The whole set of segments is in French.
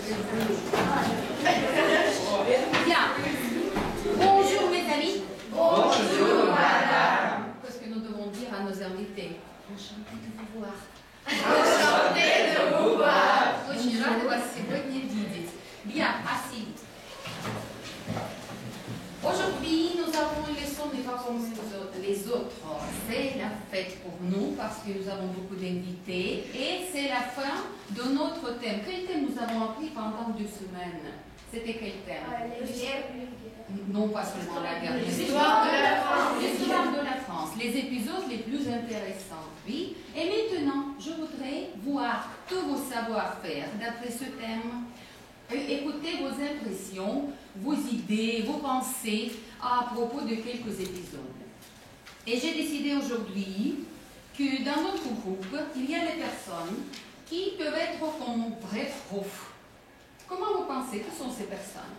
Bien. Bonjour mes amis. Bonjour madame. Qu'est-ce que nous devons dire à nos invités? Enchanté de vous voir. Enchanté de vous voir. Очень рада вас сегодня видеть. Bien, assis. Aujourd'hui, nous avons une leçon n'est pas comme les autres. C'est la fête pour nous parce que nous avons beaucoup d'invités et c'est la fin de notre thème. Quel thème nous avons appris pendant 2 semaines? C'était quel thème? Non, pas seulement la guerre. L'histoire de la France. L'histoire de la France. Les épisodes les plus intéressants, oui. Et maintenant, je voudrais voir tous vos savoir-faire d'après ce thème. Écoutez vos impressions, vos idées, vos pensées à propos de quelques épisodes. Et j'ai décidé aujourd'hui que dans notre groupe, il y a des personnes qui peuvent être comme vrais profs. Comment vous pensez que sont ces personnes?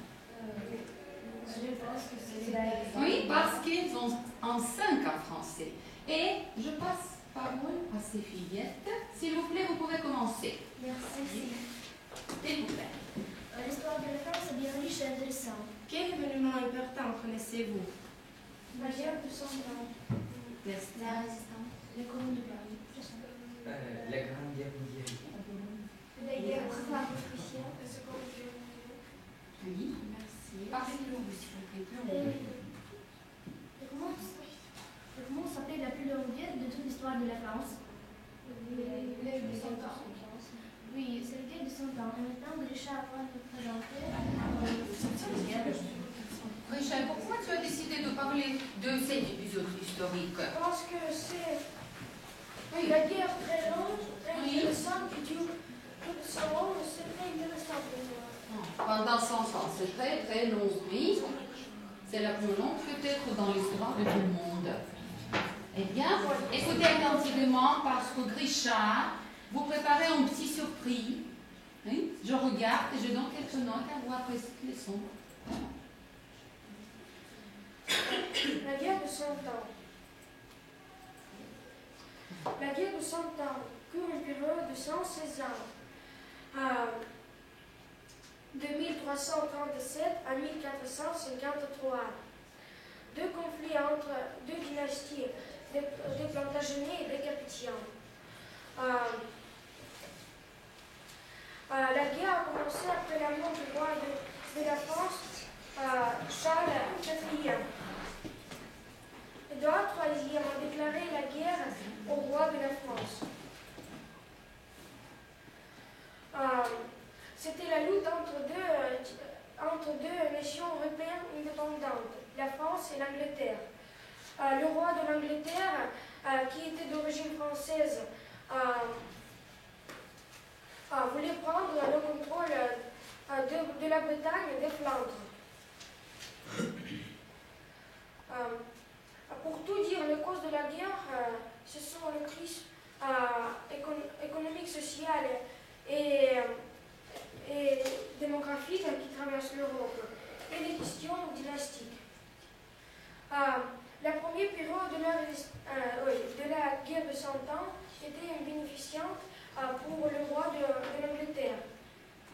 Je pense que c'est la... Oui, parce qu'ils ont en 5 en français. Et je passe parole à ces fillettes. S'il vous plaît, vous pouvez commencer. Merci. S'il vous plaît. L'histoire de la France est bien riche et intéressante. Quel événement important connaissez-vous? La guerre de 100 ans. La Résistance. Les communes de Paris. La Grande Guerre mondiale. La guerre franco-prussienne. Oui, merci. Parlez-nous, s'il vous plaît, plus Et long. comment s'appelait la plus longue guerre de toute l'histoire de la France? La guerre de 100 ans. Oui, c'est la guerre de 100 ans. Et maintenant, Richard va nous présenter cette guerre. Richard, pourquoi tu as décidé de parler de cet épisode historique? Parce que c'est Oui. la guerre très longue, très Oui. intéressante, qui dure plus de 100 ans, mais c'est très intéressant pour moi. Pendant 100 ans, c'est très très long, oui. C'est la plus longue peut-être dans l'histoire de tout le monde. Eh bien, écoutez attentivement parce que Richard, vous préparez un petit surprise. Oui. Je regarde et je donne quelques notes à vous après cette leçon. La guerre de 100 ans. La guerre de 100 ans court une période de 116 ans. De 1337 à 1453. 2 conflits entre 2 dynasties, des Plantagenets et des Capétiens. La guerre a commencé après la mort du roi de la France, Charles IV. Édouard III a déclaré la guerre au roi de la France. C'était la lutte entre deux nations européennes indépendantes, la France et l'Angleterre. Le roi de l'Angleterre, qui était d'origine française, voulait prendre le contrôle de la Bretagne et des Flandres. Pour tout dire, les causes de la guerre, ce sont la crise économique, sociale et démographique qui traverse l'Europe et les questions dynastiques. La première période de la guerre de 100 ans était bénéficiante pour le roi de l'Angleterre.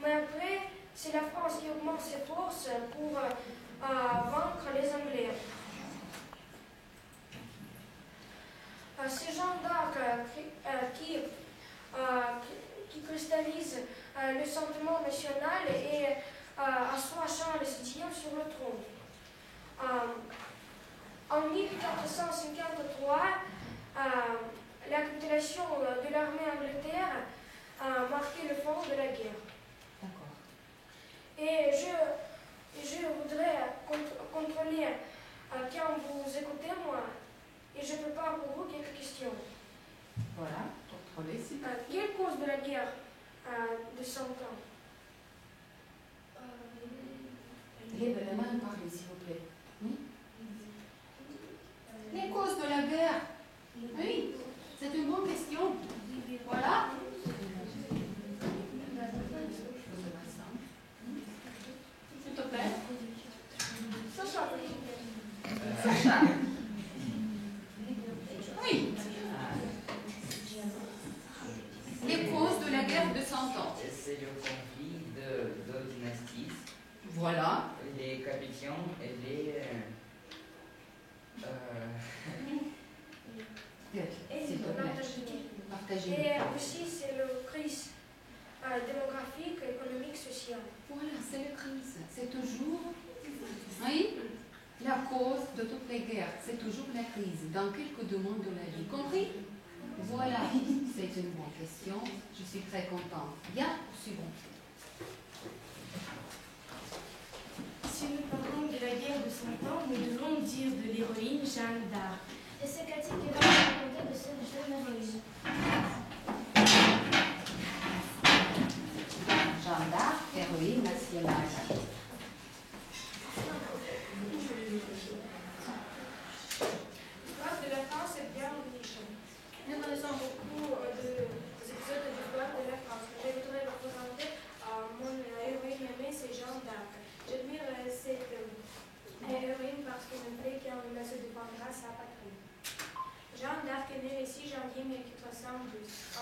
Mais après, c'est la France qui augmente ses forces pour vaincre les Anglais. C'est Jeanne d'Arc qui cristallise le sentiment national et assoit Charles X sur le trône. En 1453, la capitulation de l'armée anglaise a marqué le fond de la guerre. D'accord. Et je voudrais contrôler quand vous écoutez moi, et je prépare pour vous quelques questions. Voilà, contrôlez s'il vous plaît. Quelle cause de la guerre de 100 ans? Lève la main, parlez s'il vous plaît. Oui. Les causes de la guerre. Oui, c'est une bonne question. Voilà. S'il te plaît. Sacha. Sacha. Oui. Les causes de la guerre de 100 ans. C'est le conflit de Voilà. Les capitaines et les... S'il te plaît. Partagez. Et aussi, c'est le crise démographique, économique, sociale. Voilà, c'est la crise. C'est toujours, oui, la cause de toutes les guerres. C'est toujours la crise dans quelques domaines de la vie. Compris? Voilà, c'est une bonne question. Je suis très contente. Bien, suivant. Si nous parlons de la guerre de 100 ans, nous devons dire de l'héroïne Jeanne d'Arc. Et c'est Cathy qui va nous raconter de celle de cette héroïne. Jeanne d'Arc, héroïne nationale. L'histoire de la France est bien riche. Nous connaissons beaucoup d'épisodes de l'histoire de la France. Je voudrais vous présenter mon héroïne aimée, c'est Jeanne d'Arc. J'admire cette héroïne parce qu'elle me plaît quand elle se défendra sa patrie. Jeanne d'Arc est née le 6 janvier 1412,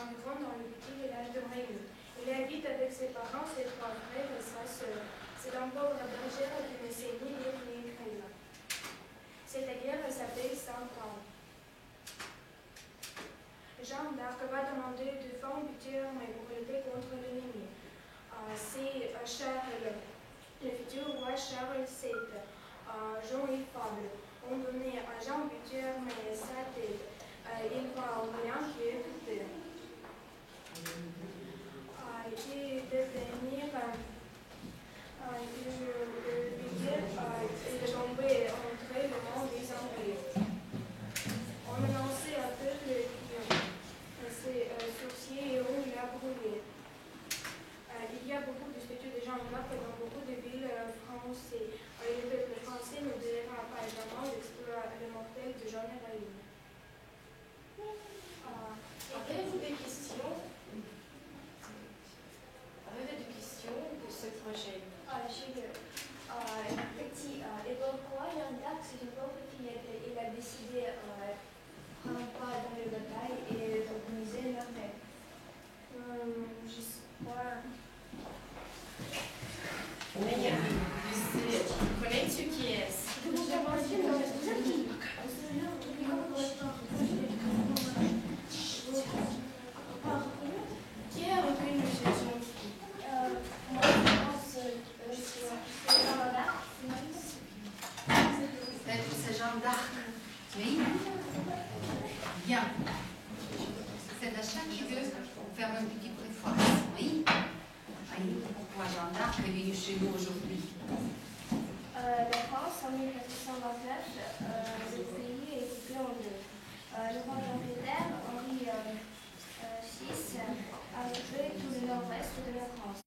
environ dans le petit village de Réunion. Elle habite avec ses parents, ses 3 frères et sa sœur. C'est un pauvre bergère qui ne sait ni lire ni écrire. Cette guerre s'appelle 100 ans. Jeanne d'Arc va demander de fonds budgétaires pour lutter contre l'ennemi. C'est Charles, le futur roi Charles VII, Jean-Yves Fabre, ont donné à Jean budget mais sa tête. Il va au moyen qui est coupé. Et devenir le budget est tombé entre le monde des Anglais. On a lancé un peu le lion. Ses sourciers et on l'a brûlé. Il y a beaucoup de statues de Jeanne d'Arc dans beaucoup de villes françaises. Le peuple français ne dira pas également l'exploit mortel de Jeanne d'Arc. Avez-vous des questions? Avez-vous des questions de ce projet? Petit, et pourquoi Jeanne d'Arc, c'est une pauvre fillette, il a décidé de prendre part dans les batailles et d'organiser l'armée. Je sais pas. Connais-tu qui est-ce? Qui a reconnu ce jeune fille? Moi, je pense que c'est Jeanne d'Arc. Peut-être que c'est Jeanne d'Arc. Oui. Bien. C'est à chaque lieu faire un petit préface. Oui. Oui. Pourquoi Jeanne d'Arc est venue chez nous aujourd'hui? La France, en 1429, le pays est coupé en deux. Le roi d'Angleterre, Henri VI, a occupé tout le nord-ouest de la France.